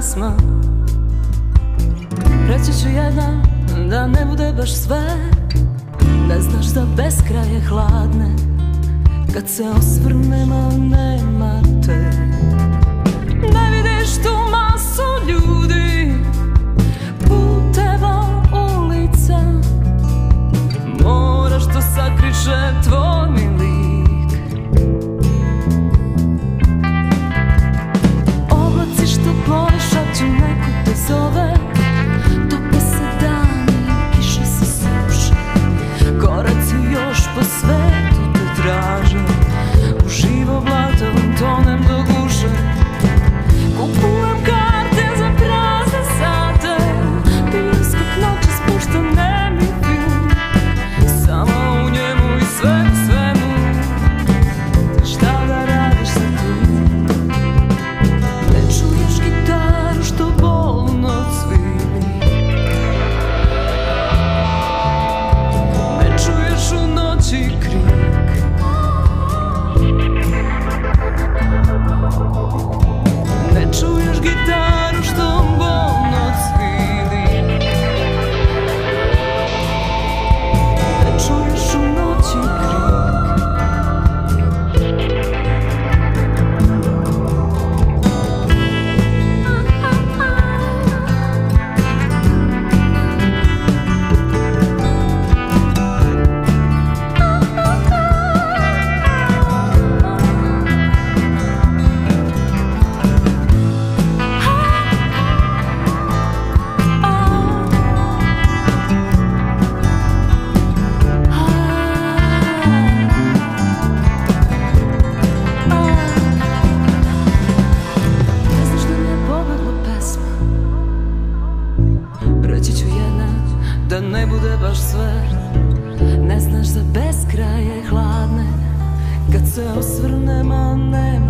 pesma. Reći ću jedna da ne bude baš sve. Ne znaš za beskraje hladne, kad se osvrnem a nema te. Ne vidiš tu masu ljudi, puteva, ulica. Moraš to sakriše tvoj mi lik. Oblaci što plove šapću neko te zove. Tope se dani, kiše se suše. Koraci još po svetu te traže. U živo blato tonem do guše. Kupujem karte za prazne sate. Bioskop noći spušta nemi film. Samo u njemu i sve u svemu. Šta da radiš sa tim? Ne čuješ gitaru što bolno cvili. Ne čuješ u noći krik. Ne čuješ gitaru što bolno cvili. Ne čuješ u noći krik. Reći ću jedna da ne bude baš sve. Ne znaš za beskraje hladne, kad se osvrnem a nema